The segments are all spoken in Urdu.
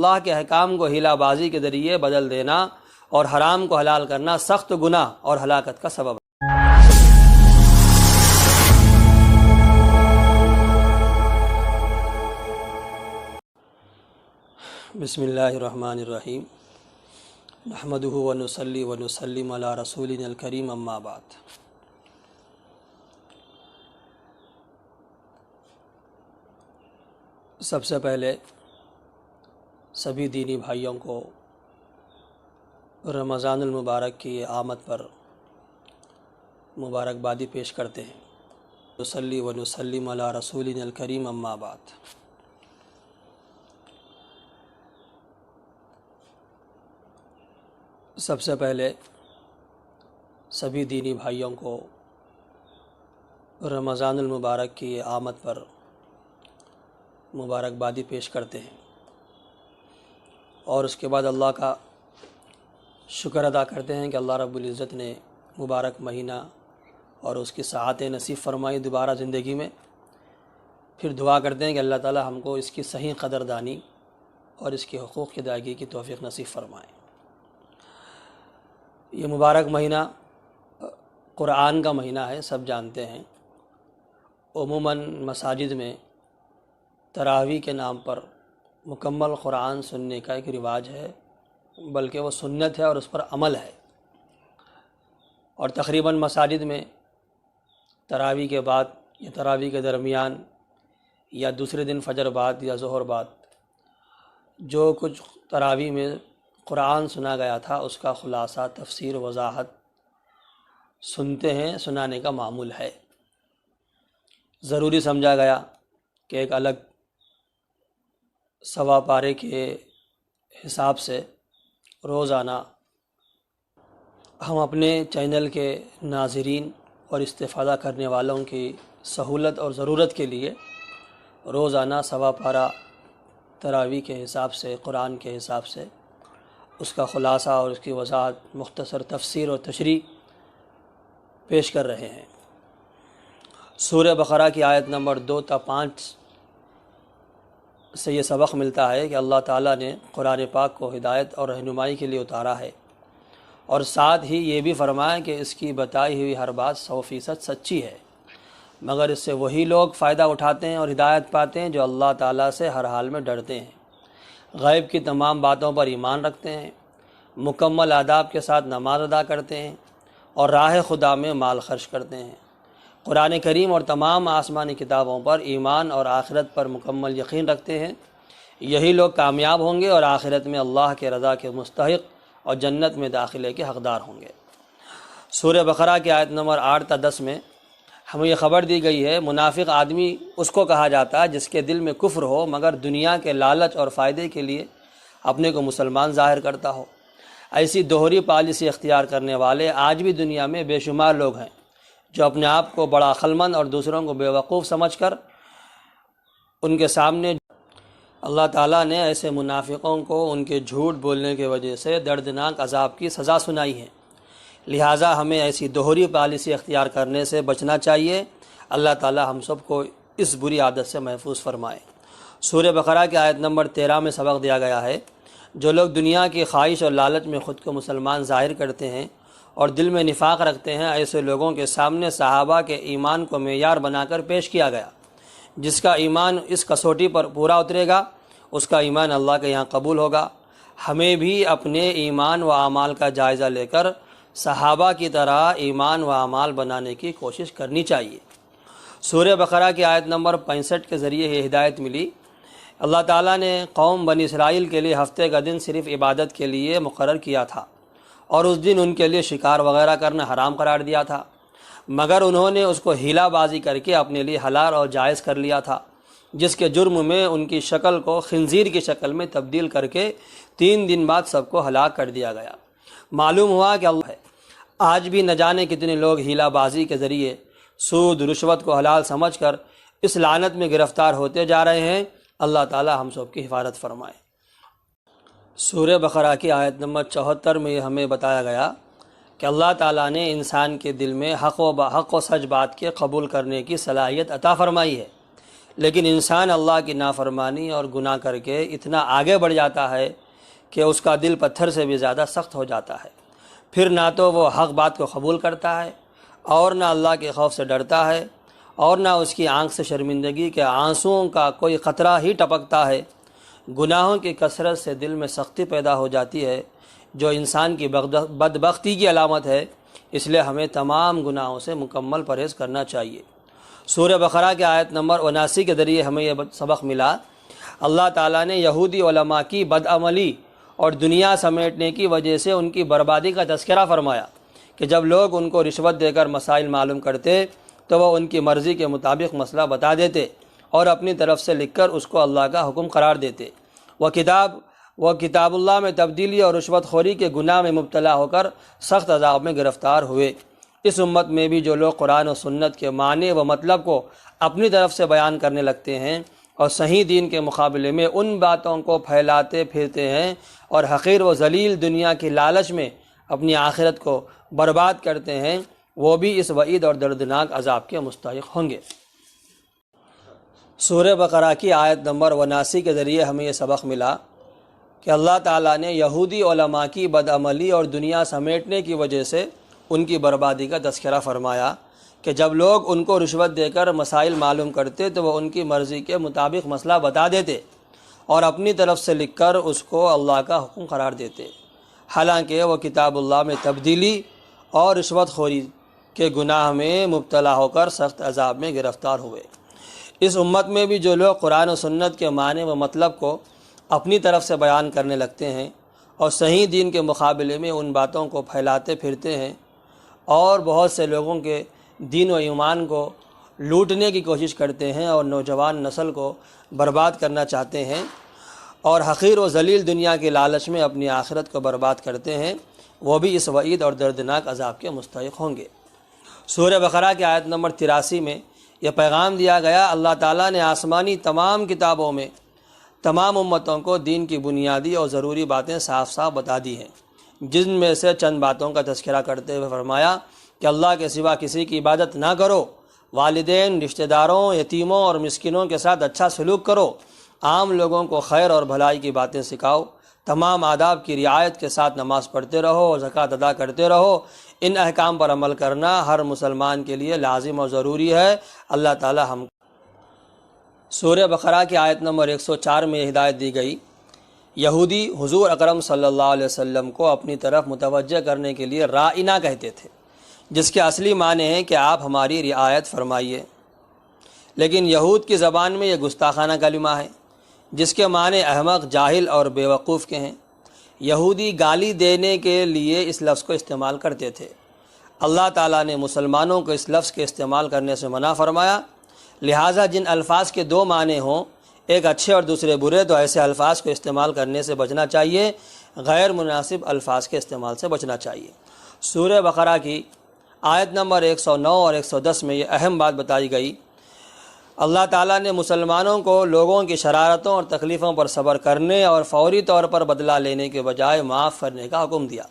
اللہ کے احکام کو ہیلا بازی کے ذریعے بدل دینا اور حرام کو حلال کرنا سخت گناہ اور ہلاکت کا سبب ہے۔ بسم اللہ الرحمن الرحیم، نحمدہ ونصلی ونسلم علی رسولنا الکریم، اما بعد۔ سب سے پہلے سبھی دینی بھائیوں کو رمضان المبارک کی آمد پر مبارکبادی پیش کرتے ہیں۔ نصلی ونسلم علی رسولنا الکریم، اما بعد۔ سب سے پہلے سبھی دینی بھائیوں کو رمضان المبارک کی آمد پر مبارکبادی پیش کرتے ہیں، اور اس کے بعد اللہ کا شکر ادا کرتے ہیں کہ اللہ رب العزت نے مبارک مہینہ اور اس کی ساعتیں نصیب فرمائی دوبارہ زندگی میں۔ پھر دعا کرتے ہیں کہ اللہ تعالی ہم کو اس کی صحیح قدردانی اور اس کے حقوق کی ادائیگی کی توفیق نصیب فرمائے۔ یہ مبارک مہینہ قرآن کا مہینہ ہے، سب جانتے ہیں۔ عموماً مساجد میں تراویح کے نام پر مکمل قرآن سننے کا ایک رواج ہے، بلکہ وہ سنت ہے اور اس پر عمل ہے، اور تقریباً مساجد میں تراویح کے بعد یا تراویح کے درمیان یا دوسرے دن فجر بعد یا ظہر بعد جو کچھ تراویح میں قرآن سنا گیا تھا اس کا خلاصہ، تفسیر، وضاحت سنتے ہیں، سنانے کا معمول ہے۔ ضروری سمجھا گیا کہ ایک الگ سوا پارے کے حساب سے روزانہ ہم اپنے چینل کے ناظرین اور استفادہ کرنے والوں کی سہولت اور ضرورت کے لیے روزانہ سوا پارہ تراویح کے حساب سے، قرآن کے حساب سے اس کا خلاصہ اور اس کی وضاحت، مختصر تفسیر اور تشریح پیش کر رہے ہیں۔ سورہ بقرہ کی آیت نمبر 2 تا 5 سے یہ سبق ملتا ہے کہ اللہ تعالیٰ نے قرآن پاک کو ہدایت اور رہنمائی کے لیے اتارا ہے، اور ساتھ ہی یہ بھی فرمایا کہ اس کی بتائی ہوئی ہر بات 100% سچی ہے، مگر اس سے وہی لوگ فائدہ اٹھاتے ہیں اور ہدایت پاتے ہیں جو اللہ تعالیٰ سے ہر حال میں ڈرتے ہیں، غیب کی تمام باتوں پر ایمان رکھتے ہیں، مکمل آداب کے ساتھ نماز ادا کرتے ہیں اور راہ خدا میں مال خرچ کرتے ہیں، قرآن کریم اور تمام آسمانی کتابوں پر ایمان اور آخرت پر مکمل یقین رکھتے ہیں۔ یہی لوگ کامیاب ہوں گے اور آخرت میں اللہ کے رضا کے مستحق اور جنت میں داخلے کے حقدار ہوں گے۔ سورہ بقرہ کی آیت نمبر 8 تا 10 میں ہمیں یہ خبر دی گئی ہے، منافق آدمی اس کو کہا جاتا ہے جس کے دل میں کفر ہو مگر دنیا کے لالچ اور فائدے کے لیے اپنے کو مسلمان ظاہر کرتا ہو۔ ایسی دوہری پالیسی اختیار کرنے والے آج بھی دنیا میں بے شمار لوگ ہیں جو اپنے آپ کو بڑا عقلمند اور دوسروں کو بیوقوف سمجھ کر ان کے سامنے اللہ تعالیٰ نے ایسے منافقوں کو ان کے جھوٹ بولنے کی وجہ سے دردناک عذاب کی سزا سنائی ہے۔ لہٰذا ہمیں ایسی دوہری پالیسی اختیار کرنے سے بچنا چاہیے۔ اللہ تعالیٰ ہم سب کو اس بری عادت سے محفوظ فرمائے۔ سورہ بقرہ کی آیت نمبر 13 میں سبق دیا گیا ہے، جو لوگ دنیا کی خواہش اور لالچ میں خود کو مسلمان ظاہر کرتے ہیں اور دل میں نفاق رکھتے ہیں، ایسے لوگوں کے سامنے صحابہ کے ایمان کو معیار بنا کر پیش کیا گیا۔ جس کا ایمان اس کسوٹی پر پورا اترے گا اس کا ایمان اللہ کے یہاں قبول ہوگا۔ ہمیں بھی اپنے ایمان و اعمال کا جائزہ لے کر صحابہ کی طرح ایمان و اعمال بنانے کی کوشش کرنی چاہیے۔ سورہ بقرہ کی آیت نمبر 65 کے ذریعے یہ ہدایت ملی، اللہ تعالیٰ نے قوم بنی اسرائیل کے لیے ہفتے کا دن صرف عبادت کے لیے مقرر کیا تھا، اور اس دن ان کے لیے شکار وغیرہ کرنا حرام قرار دیا تھا، مگر انہوں نے اس کو ہیلا بازی کر کے اپنے لیے حلال اور جائز کر لیا تھا، جس کے جرم میں ان کی شکل کو خنزیر کی شکل میں تبدیل کر کے 3 دن بعد سب کو ہلاک کر دیا گیا۔ معلوم ہوا کہ اللہ ہے۔ آج بھی نہ جانے کتنے لوگ ہیلا بازی کے ذریعے سود، رشوت کو حلال سمجھ کر اس لعنت میں گرفتار ہوتے جا رہے ہیں۔ اللہ تعالی ہم سب کی حفاظت فرمائے۔ سورہ بقرہ کی آیت نمبر 74 میں یہ ہمیں بتایا گیا کہ اللہ تعالیٰ نے انسان کے دل میں حق و سچ بات کے قبول کرنے کی صلاحیت عطا فرمائی ہے۔ لیکن انسان اللہ کی نافرمانی اور گناہ کر کے اتنا آگے بڑھ جاتا ہے کہ اس کا دل پتھر سے بھی زیادہ سخت ہو جاتا ہے۔ پھر نہ تو وہ حق بات کو قبول کرتا ہے اور نہ اللہ کے خوف سے ڈرتا ہے، اور نہ اس کی آنکھ سے شرمندگی کے آنسوؤں کا کوئی قطرہ ہی ٹپکتا ہے۔ گناہوں کی کثرت سے دل میں سختی پیدا ہو جاتی ہے، جو انسان کی بدبختی کی علامت ہے۔ اس لیے ہمیں تمام گناہوں سے مکمل پرہیز کرنا چاہیے۔ سورہ بقرہ کے آیت نمبر 79 کے ذریعے ہمیں یہ سبق ملا، اللہ تعالیٰ نے یہودی علماء کی بدعملی اور دنیا سمیٹنے کی وجہ سے ان کی بربادی کا تذکرہ فرمایا کہ جب لوگ ان کو رشوت دے کر مسائل معلوم کرتے تو وہ ان کی مرضی کے مطابق مسئلہ بتا دیتے اور اپنی طرف سے لکھ کر اس کو اللہ کا حکم قرار دیتے۔ وہ کتاب اللہ میں تبدیلی اور رشوت خوری کے گناہ میں مبتلا ہو کر سخت عذاب میں گرفتار ہوئے۔ اس امت میں بھی جو لوگ قرآن و سنت کے معنی و مطلب کو اپنی طرف سے بیان کرنے لگتے ہیں اور صحیح دین کے مقابلے میں ان باتوں کو پھیلاتے پھرتے ہیں اور حقیر و ذلیل دنیا کی لالچ میں اپنی آخرت کو برباد کرتے ہیں، وہ بھی اس وعید اور دردناک عذاب کے مستحق ہوں گے۔ سورہ بقرہ کی آیت نمبر 79 کے ذریعے ہمیں یہ سبق ملا کہ اللہ تعالیٰ نے یہودی علماء کی بدعملی اور دنیا سمیٹنے کی وجہ سے ان کی بربادی کا تذکرہ فرمایا کہ جب لوگ ان کو رشوت دے کر مسائل معلوم کرتے تو وہ ان کی مرضی کے مطابق مسئلہ بتا دیتے اور اپنی طرف سے لکھ کر اس کو اللہ کا حکم قرار دیتے، حالانکہ وہ کتاب اللہ میں تبدیلی اور رشوت خوری کے گناہ میں مبتلا ہو کر سخت عذاب میں گرفتار ہوئے۔ اس امت میں بھی جو لوگ قرآن و سنت کے معنی و مطلب کو اپنی طرف سے بیان کرنے لگتے ہیں اور صحیح دین کے مقابلے میں ان باتوں کو پھیلاتے پھرتے ہیں اور بہت سے لوگوں کے دین و ایمان کو لوٹنے کی کوشش کرتے ہیں اور نوجوان نسل کو برباد کرنا چاہتے ہیں اور حقیر و ذلیل دنیا کے لالچ میں اپنی آخرت کو برباد کرتے ہیں، وہ بھی اس وعید اور دردناک عذاب کے مستحق ہوں گے۔ سورہ بقرہ کے آیت نمبر 83 میں یہ پیغام دیا گیا، اللہ تعالیٰ نے آسمانی تمام کتابوں میں تمام امتوں کو دین کی بنیادی اور ضروری باتیں صاف صاف بتا دی ہیں، جن میں سے چند باتوں کا تذکرہ کرتے ہوئے فرمایا کہ اللہ کے سوا کسی کی عبادت نہ کرو، والدین، رشتہ داروں، یتیموں اور مسکینوں کے ساتھ اچھا سلوک کرو، عام لوگوں کو خیر اور بھلائی کی باتیں سکھاؤ، تمام آداب کی رعایت کے ساتھ نماز پڑھتے رہو اور زکوٰۃ ادا کرتے رہو۔ ان احکام پر عمل کرنا ہر مسلمان کے لیے لازم اور ضروری ہے۔ اللہ تعالی ہم سورہ بقرہ کی آیت نمبر 104 میں ہدایت دی گئی، یہودی حضور اکرم صلی اللہ علیہ وسلم کو اپنی طرف متوجہ کرنے کے لیے رائنا کہتے تھے، جس کے اصلی معنی ہے کہ آپ ہماری رعایت فرمائیے، لیکن یہود کی زبان میں یہ گستاخانہ کلمہ ہے جس کے معنی احمق، جاہل اور بیوقوف کے ہیں۔ یہودی گالی دینے کے لیے اس لفظ کو استعمال کرتے تھے۔ اللہ تعالیٰ نے مسلمانوں کو اس لفظ کے استعمال کرنے سے منع فرمایا، لہٰذا جن الفاظ کے دو معنی ہوں، ایک اچھے اور دوسرے برے، تو ایسے الفاظ کو استعمال کرنے سے بچنا چاہیے، غیر مناسب الفاظ کے استعمال سے بچنا چاہیے۔ سورہ بقرہ کی آیت نمبر 109 اور 110 میں یہ اہم بات بتائی گئی، اللہ تعالیٰ نے مسلمانوں کو لوگوں کی شرارتوں اور تکلیفوں پر صبر کرنے اور فوری طور پر بدلہ لینے کے بجائے معاف کرنے کا حکم دیا،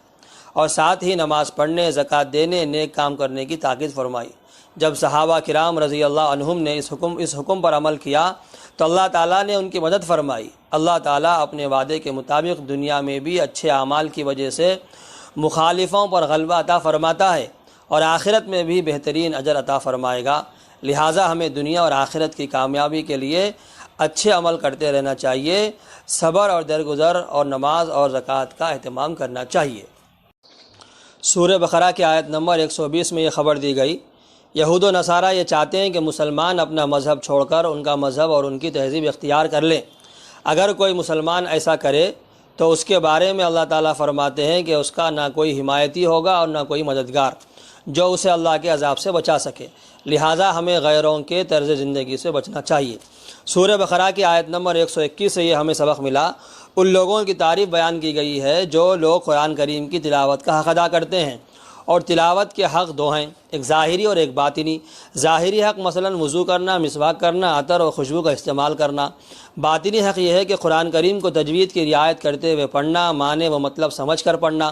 اور ساتھ ہی نماز پڑھنے، زکوٰۃ دینے، نیک کام کرنے کی تاکید فرمائی۔ جب صحابہ کرام رضی اللہ عنہم نے اس حکم پر عمل کیا تو اللہ تعالیٰ نے ان کی مدد فرمائی۔ اللہ تعالیٰ اپنے وعدے کے مطابق دنیا میں بھی اچھے اعمال کی وجہ سے مخالفوں پر غلبہ عطا فرماتا ہے اور آخرت میں بھی بہترین اجر عطا فرمائے گا۔ لہٰذا ہمیں دنیا اور آخرت کی کامیابی کے لیے اچھے عمل کرتے رہنا چاہیے، صبر اور درگزر اور نماز اور زکوٰۃ کا اہتمام کرنا چاہیے۔ سورہ بقرہ کی آیت نمبر 120 میں یہ خبر دی گئی، یہود و نصارہ یہ چاہتے ہیں کہ مسلمان اپنا مذہب چھوڑ کر ان کا مذہب اور ان کی تہذیب اختیار کر لیں۔ اگر کوئی مسلمان ایسا کرے تو اس کے بارے میں اللہ تعالیٰ فرماتے ہیں کہ اس کا نہ کوئی حمایتی ہوگا اور نہ کوئی مددگار جو اسے اللہ کے عذاب سے بچا سکے، لہٰذا ہمیں غیروں کے طرز زندگی سے بچنا چاہیے۔ سورہ بقرہ کی آیت نمبر 121 سے یہ ہمیں سبق ملا، ان لوگوں کی تعریف بیان کی گئی ہے جو لوگ قرآن کریم کی تلاوت کا حق ادا کرتے ہیں، اور تلاوت کے حق دو ہیں، ایک ظاہری اور ایک باطنی۔ ظاہری حق مثلا وضو کرنا، مسواک کرنا، عطر اور خوشبو کا استعمال کرنا۔ باطنی حق یہ ہے کہ قرآن کریم کو تجوید کی رعایت کرتے ہوئے پڑھنا، معنی و مطلب سمجھ کر پڑھنا،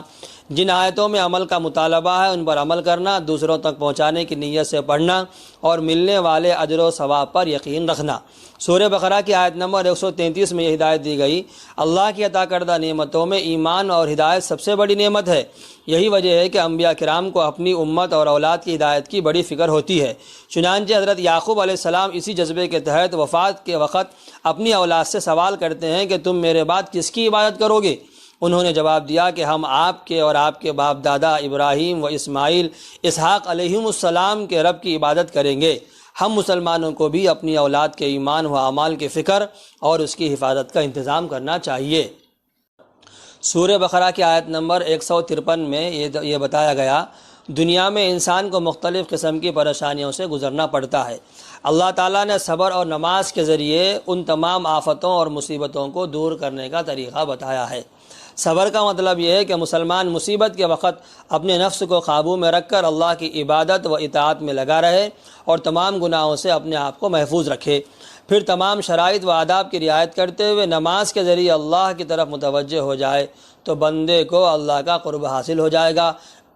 جن آیتوں میں عمل کا مطالبہ ہے ان پر عمل کرنا، دوسروں تک پہنچانے کی نیت سے پڑھنا اور ملنے والے اجر و ثواب پر یقین رکھنا۔ سورہ بقرہ کی آیت نمبر 133 میں یہ ہدایت دی گئی، اللہ کی عطا کردہ نعمتوں میں ایمان اور ہدایت سب سے بڑی نعمت ہے۔ یہی وجہ ہے کہ انبیاء کرام کو اپنی امت اور اولاد کی ہدایت کی بڑی فکر ہوتی ہے۔ چنانچہ حضرت یعقوب علیہ السلام اسی جذبے کے تحت وفات کے وقت اپنی اولاد سے سوال کرتے ہیں کہ تم میرے بعد کس کی عبادت کرو گے؟ انہوں نے جواب دیا کہ ہم آپ کے اور آپ کے باپ دادا ابراہیم و اسماعیل اسحاق علیہم السلام کے رب کی عبادت کریں گے۔ ہم مسلمانوں کو بھی اپنی اولاد کے ایمان و اعمال کی فکر اور اس کی حفاظت کا انتظام کرنا چاہیے۔ سورہ بقرہ کی آیت نمبر 153 میں یہ بتایا گیا، دنیا میں انسان کو مختلف قسم کی پریشانیوں سے گزرنا پڑتا ہے۔ اللہ تعالیٰ نے صبر اور نماز کے ذریعے ان تمام آفتوں اور مصیبتوں کو دور کرنے کا طریقہ بتایا ہے۔ صبر کا مطلب یہ ہے کہ مسلمان مصیبت کے وقت اپنے نفس کو قابو میں رکھ کر اللہ کی عبادت و اطاعت میں لگا رہے اور تمام گناہوں سے اپنے آپ کو محفوظ رکھے، پھر تمام شرائط و آداب کی رعایت کرتے ہوئے نماز کے ذریعے اللہ کی طرف متوجہ ہو جائے تو بندے کو اللہ کا قرب حاصل ہو جائے گا۔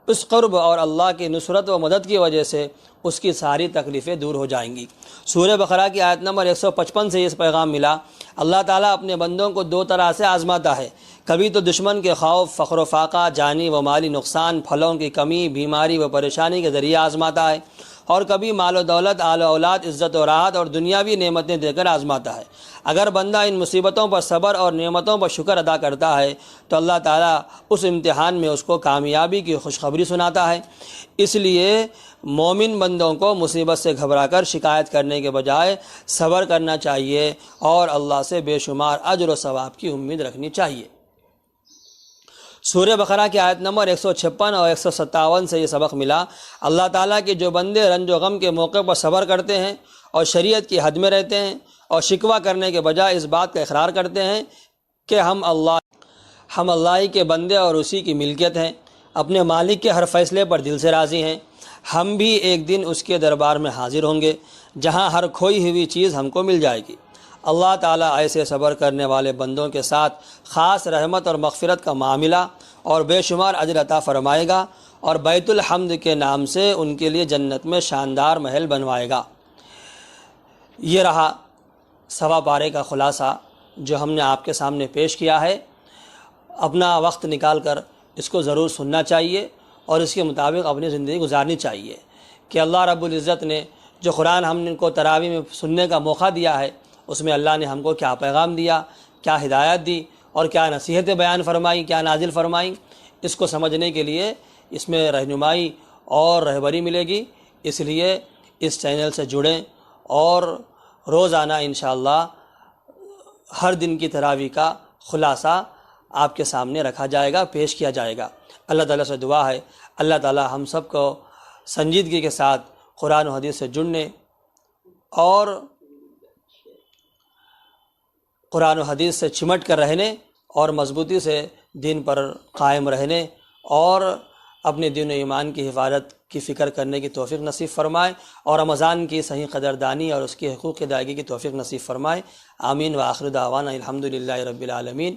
اس قرب اور اللہ کی نصرت و مدد کی وجہ سے اس کی ساری تکلیفیں دور ہو جائیں گی۔ سورہ بقرہ کی آیت نمبر 155 سے اس پیغام ملا، اللہ تعالیٰ اپنے بندوں کو دو طرح سے آزماتا ہے، کبھی تو دشمن کے خوف، فقر و فاقہ، جانی و مالی نقصان، پھلوں کی کمی، بیماری و پریشانی کے ذریعے آزماتا ہے، اور کبھی مال و دولت، آل و اولاد، عزت و راحت اور دنیاوی نعمتیں دے کر آزماتا ہے۔ اگر بندہ ان مصیبتوں پر صبر اور نعمتوں پر شکر ادا کرتا ہے تو اللہ تعالیٰ اس امتحان میں اس کو کامیابی کی خوشخبری سناتا ہے۔ اس لیے مومن بندوں کو مصیبت سے گھبرا کر شکایت کرنے کے بجائے صبر کرنا چاہیے اور اللہ سے بے شمار اجر و ثواب کی امید رکھنی چاہیے۔ سورہ بقرہ کی آیت نمبر 156 اور 157 سے یہ سبق ملا، اللہ تعالیٰ کے جو بندے رنج و غم کے موقع پر صبر کرتے ہیں اور شریعت کی حد میں رہتے ہیں اور شکوہ کرنے کے بجائے اس بات کا اقرار کرتے ہیں کہ ہم اللہ ہی کے بندے اور اسی کی ملکیت ہیں، اپنے مالک کے ہر فیصلے پر دل سے راضی ہیں، ہم بھی ایک دن اس کے دربار میں حاضر ہوں گے جہاں ہر کھوئی ہوئی چیز ہم کو مل جائے گی۔ اللہ تعالیٰ ایسے صبر کرنے والے بندوں کے ساتھ خاص رحمت اور مغفرت کا معاملہ اور بے شمار اجر عطا فرمائے گا اور بیت الحمد کے نام سے ان کے لیے جنت میں شاندار محل بنوائے گا۔ یہ رہا سوا پارے کا خلاصہ جو ہم نے آپ کے سامنے پیش کیا ہے۔ اپنا وقت نکال کر اس کو ضرور سننا چاہیے اور اس کے مطابق اپنی زندگی گزارنی چاہیے کہ اللہ رب العزت نے جو قرآن ہم کو تراویح میں سننے کا موقع دیا ہے اس میں اللہ نے ہم کو کیا پیغام دیا، کیا ہدایت دی اور کیا نصیحتیں بیان فرمائیں، کیا نازل فرمائیں، اس کو سمجھنے کے لیے اس میں رہنمائی اور رہبری ملے گی۔ اس لیے اس چینل سے جڑیں اور روزانہ انشاءاللہ ہر دن کی تراویح کا خلاصہ آپ کے سامنے رکھا جائے گا، پیش کیا جائے گا۔ اللہ تعالیٰ سے دعا ہے اللہ تعالیٰ ہم سب کو سنجیدگی کے ساتھ قرآن و حدیث سے جڑنے اور قرآن و حدیث سے چمٹ کر رہنے اور مضبوطی سے دین پر قائم رہنے اور اپنے دین و ایمان کی حفاظت کی فکر کرنے کی توفیق نصیب فرمائے اور رمضان کی صحیح قدردانی اور اس کی حقوق کی ادائیگی کی توفیق نصیب فرمائے۔ آمین و آخر دعوانا الحمدللہ رب العالمین۔